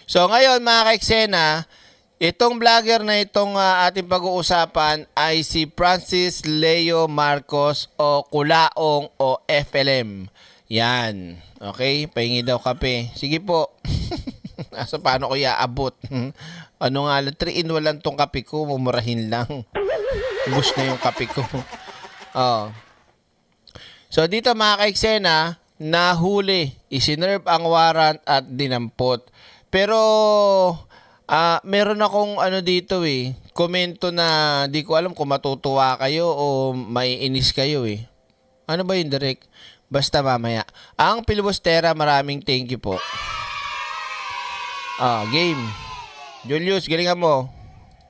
So ngayon mga ka-eksena, itong vlogger na itong ating pag-uusapan ay si Francis Leo Marcos o Kulaong o FLM. Yan. Okay? Pahingi daw kape. Sige po. So paano ko iaabot? Ano nga lang, 3-in-1 lang tong kape ko. Mumurahin lang. Ubus na yung kape ko. Oh. So dito mga ka-eksena, nahuli, isinerve ang warrant at dinampot. Pero meron akong ano dito komento na di ko alam kung matutuwa kayo o maiinis kayo Ano ba yun, Direk? Basta mamaya. Ang Pilibustera, maraming thank you po. Game. Julius, galingan mo.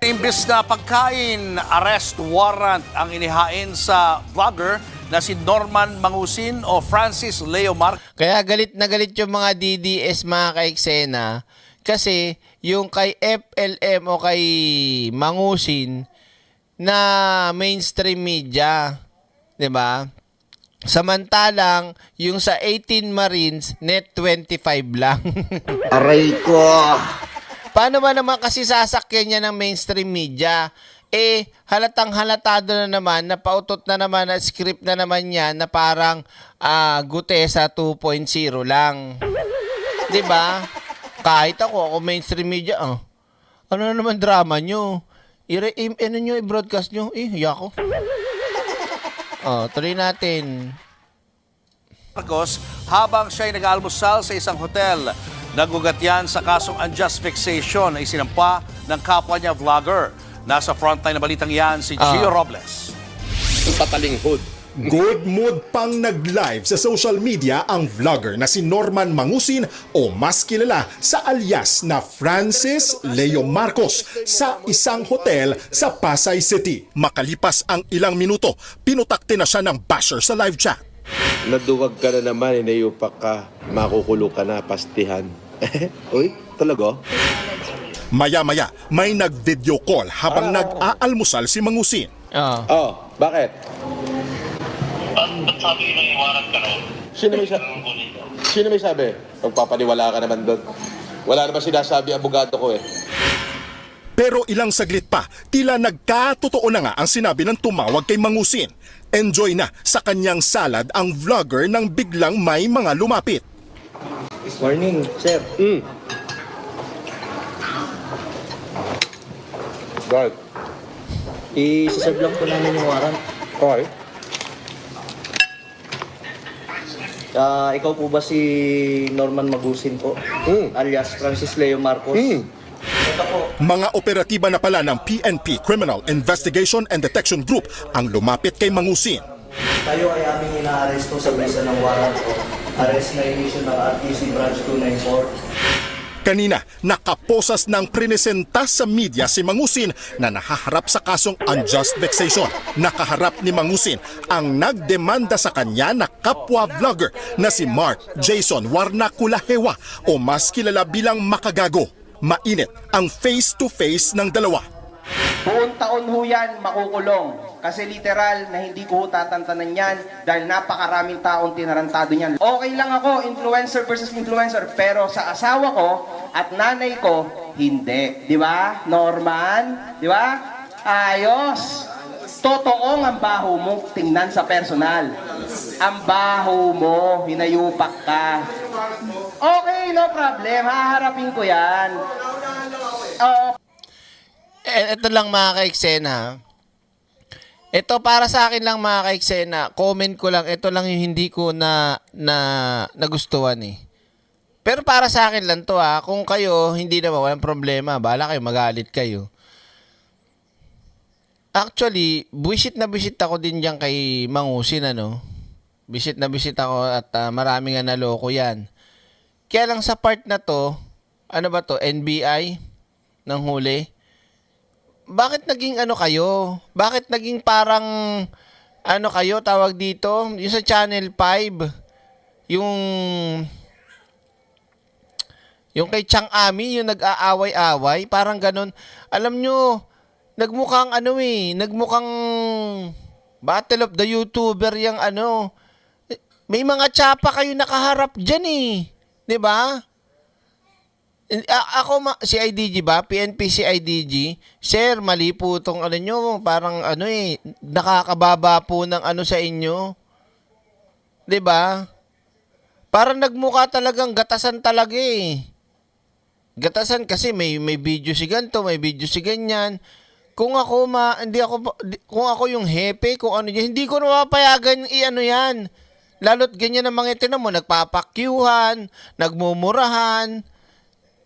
Imbes na pagkain, arrest warrant ang inihain sa vlogger na si Norman Mangusin o Francis Leo Marcos. Kaya galit na galit yung mga DDS mga ka-eksena kasi yung kay FLM o kay Mangusin na mainstream media, 'di ba? Samantalang yung sa 18 Marines net 25 lang. Aray ko! Paano ba naman kasi sasakyan niya ng mainstream media? Halatang halatado na naman, napautot na naman at script na naman yan na parang Gutesa 2.0 lang. 'Di ba? Kahit ako mainstream media, ano na naman drama nyo? Ano nyo, i-broadcast nyo? Hiya ko. Tuloy natin. Marcos habang siya ay nag-almusal sa isang hotel. Nagugat yan sa kasong unjust vexation na isinampa ng kapwa niya vlogger. Nasa frontline na balitang yan si Gio Robles. Patalinghod. Good mood pang nag-live sa social media ang vlogger na si Norman Mangusin o mas kilala sa alias na Francis Leo Marcos sa isang hotel sa Pasay City. Makalipas ang ilang minuto, pinutakte na siya ng basher sa live chat. Naduwag ka na naman, inayupak ka, makukulo ka na, pastihan. Uy, talaga? Maya-maya, may nag-video call habang nag-aalmusal si Mangusin. Bakit? Ba't sabi yung warrant ka ron? Sino may sabi? Magpapaniwala ka naman doon. Wala naman sinasabi ang abogado ko Pero ilang saglit pa, tila nagkatotoo na nga ang sinabi ng tumawag kay Mangusin. Enjoy na sa kanyang salad ang vlogger nang biglang may mga lumapit. Morning, sir. God. I-serve lang po namin yung warrant. Okay. Ikaw po ba si Norman Mangusin po? Alias Francis Leo Marcos? Ito po. Mga operatiba na pala ng PNP Criminal Investigation and Detection Group ang lumapit kay Mangusin. Tayo ay aming ina-arresto sa mesa ng warrant po. Arrest na issue ng RTC Branch 294. Kanina, nakaposas ng prinesenta sa media si Mangusin na nahaharap sa kasong unjust vexation. Nakaharap ni Mangusin ang nagdemanda sa kanya na kapwa vlogger na si Mark Jason Warnakulahewa o mas kilala bilang Makagago. Mainit ang face-to-face ng dalawa. Buong taon ho yan makukulong. Kasi literal na hindi ko tatantanan yan dahil napakaraming taong tinarantado niyan. Okay lang ako, influencer versus influencer, pero sa asawa ko at nanay ko, hindi. Di ba, Norman? Di ba? Ayos. Totoong ang baho mo, tingnan sa personal. Ang baho mo, hinayupak ka. Okay, no problem. Haharapin ko yan. Ito lang mga ka-eksena. Ito para sa akin lang mga ka-eksena. Comment ko lang. Ito lang yung hindi ko na nagustuhan Pero para sa akin lang to Kung kayo, hindi naman, walang problema. Bahala kayo, magalit kayo. Actually, buwisit na buwisit ako din dyan kay Mangusin, Bisit na bisit ako at marami nga naloko yan. Kaya lang sa part na to, ano ba to, NBI ng huli? Bakit naging kayo? Bakit naging parang kayo tawag dito? Yung sa Channel 5, yung kay Chang Ami, yung nag-aaway-away, parang ganun. Alam nyo, nagmukhang nagmukhang Battle of the YouTuber yung May mga tsapa kayo nakaharap dyan 'di ba? Si IDG ba? PNP si IDG. Sir, mali po itong ano nyo. Parang ano nakakababa po ng ano sa inyo. 'Di ba? Parang nagmukha talagang gatasan talaga eh. Gatasan kasi may video si ganto, may video si ganyan. Kung ako kung ako yung hepe, kung ano yan, hindi ko napapayagan i-ano yan. Lalo't ganyan ang mga itinan mo, nagpapakyuhan, nagmumurahan.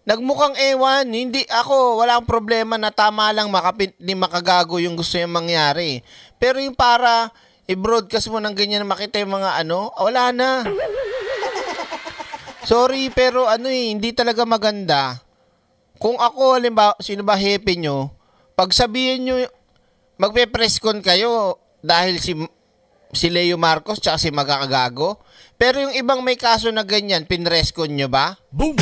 Nagmukhang ewan, hindi ako, wala akong problema na tama lang ni makagago yung gusto yung mangyari. Pero yung para i-broadcast mo ng ganyan na makita yung mga ano, wala na. Sorry, pero hindi talaga maganda. Kung ako, halimbawa, sino ba hepe nyo, pag sabihin nyo, magpe-press con kayo dahil si Leo Marcos tsaka si Magkakagago. Pero yung ibang may kaso na ganyan, pinress con nyo ba? Boom!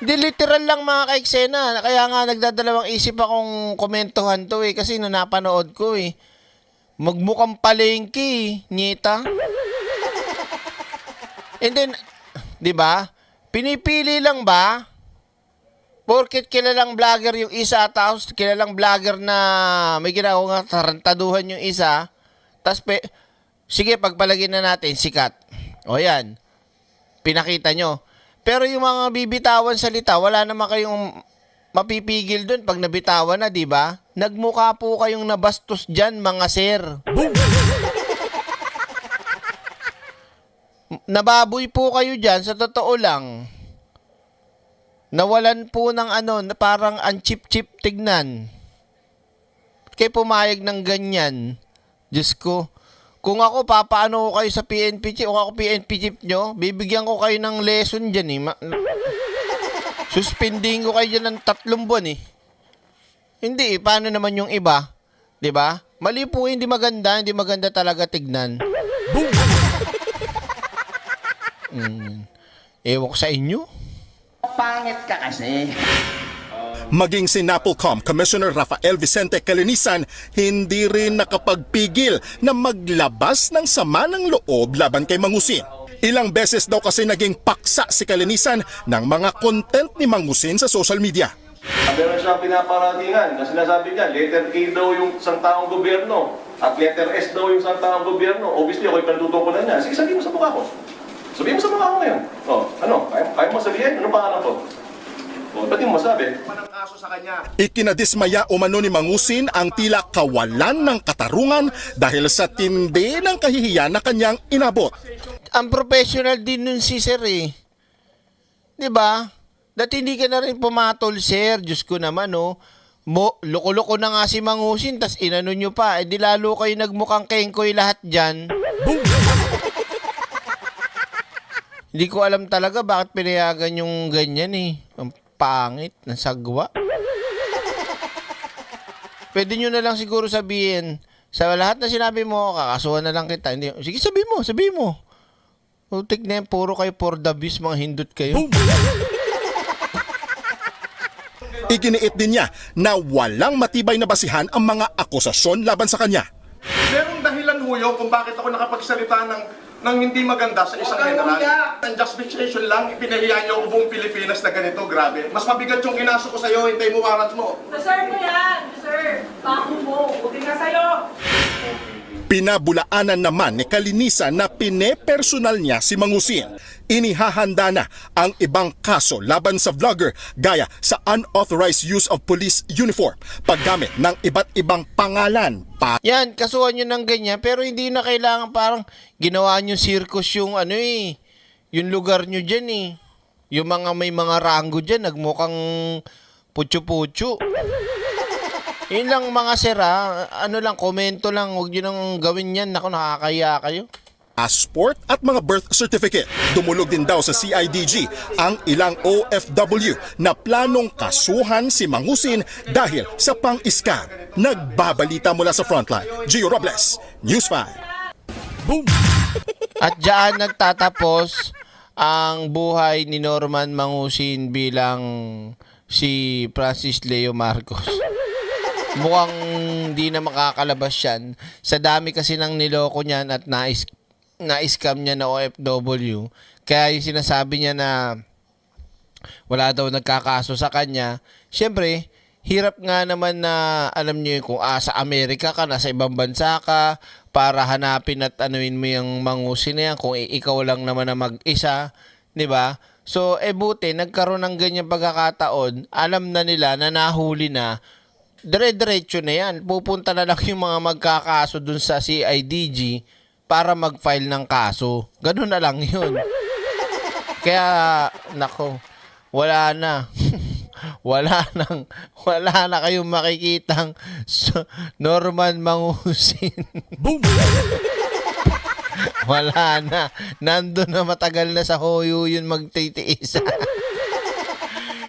Di literal lang mga kaiksena. Kaya nga nagdadalawang isip akong komentuhan to kasi napanood ko Magmukhang palengke Nyeta. And then, di ba? Pinipili lang ba? Porket kilalang vlogger yung isa, tapos kilalang vlogger na may ginagawa tarantaduhan yung isa, tapos sige, pagpalagay na natin, sikat. O yan, pinakita nyo. Pero yung mga bibitawan salita, wala naman kayong mapipigil dun pag nabitawan na, di ba? Nagmukha po kayong nabastos dyan, mga sir. Nababoy po kayo dyan, sa totoo lang. Nawalan po ng na parang ang chip-chip tignan. Kaya pumayag ng ganyan. Diyos ko. Kung ako, papaano ko kayo sa PNP chief, o ako PNP chief nyo, bibigyan ko kayo ng lesson dyan Suspending ko kayo dyan ng 3 buwan Hindi paano naman yung iba? 'Di ba? Mali po, hindi maganda talaga tignan. Ewan ko sa inyo. Pangit ka kasi. Maging si NAPOLCOM Commissioner Rafael Vicente Calinisan hindi rin nakapagpigil na maglabas ng sama ng loob laban kay Mangusin. Ilang beses daw kasi naging paksa si Calinisan ng mga content ni Mangusin sa social media. Meron siyang pinaparatingan na sinasabi niya, letter K daw yung isang taong gobyerno at letter S daw yung isang taong gobyerno. Obviously, ako'y pinatutungkulan niya. Sige, sabihin mo sa mukha ko. Sabihin mo sa mukha ko ngayon. Kaya mo sabihin? Ano pangalan ko? Ba't yung masabi? Ikinadismaya umano ni Mangusin ang tila kawalan ng katarungan dahil sa tindi ng kahihiyan na kanyang inabot. Ang professional din nun si sir 'Di ba? Dati hindi ka na rin pumatol, sir. Diyos ko naman, loko-loko na nga si Mangusin, tas inano nyo pa. Di lalo kayo nagmukhang kengkoy lahat dyan. Hindi ko alam talaga bakit pinayagan yung ganyan Ang pangit, nasagwa. Pwede nyo na lang siguro sabihin, sa lahat na sinabi mo, kakasuhan na lang kita. Hindi, sige, sabihin mo. Utik na yan, puro kayo for the views, mga hindot kayo. Iginiit din niya na walang matibay na basihan ang mga akusasyon laban sa kanya. Merong dahilan ho yun kung bakit ako nakapagsalita ng hindi maganda sa isang general. Ang justification lang, pinahiya niyo ang buong Pilipinas na ganito, grabe. Mas mabigat yung inaso ko sa'yo, hintay mo warrant mo. Sir mo yan, sir. Bako mo, buti nga sa'yo. Pinabulaanan naman ni Calinisan na pinepersonal niya si Mangusin. Inihahanda na ang ibang kaso laban sa vlogger gaya sa unauthorized use of police uniform, paggamit ng iba't ibang pangalan. Yan, kasuhan nyo ng ganyan, pero hindi na kailangan parang ginawa nyo circus yung yung lugar nyo dyan Yung mga may mga ranggo dyan, nagmukhang putyo-putyo. Yun lang mga sir komento lang, huwag nyo nang gawin yan. Naku, nakakaya kayo. Passport at mga birth certificate. Dumulog din daw sa CIDG ang ilang OFW na planong kasuhan si Mangusin dahil sa pang-scam. Nagbabalita mula sa Frontline, Gio Robles, News 5. Boom! At diyan nagtatapos ang buhay ni Norman Mangusin bilang si Francis Leo Marcos. Mukhang di na makakalabas yan. Sa dami kasi ng niloko niyan at na-scam niya na OFW. Kaya yung sinasabi niya na wala daw nagkakaso sa kanya. Siyempre, hirap nga naman na alam niyo kung sa Amerika ka, nasa ibang bansa ka, para hanapin at anuin mo yung mangusin na yan kung ikaw lang naman na mag-isa, di ba? So, buti, nagkaroon ng ganyang pagkakataon, alam na nila na nahuli na, dire-diretso na yan. Pupunta na lang yung mga magkakaso dun sa CIDG para mag-file ng kaso. Ganun na lang yun. Kaya, nako, wala na. wala na kayong makikitang Norman Mangusin. Boom! Wala na. Nandun na matagal na sa hoyo yun magtitiis.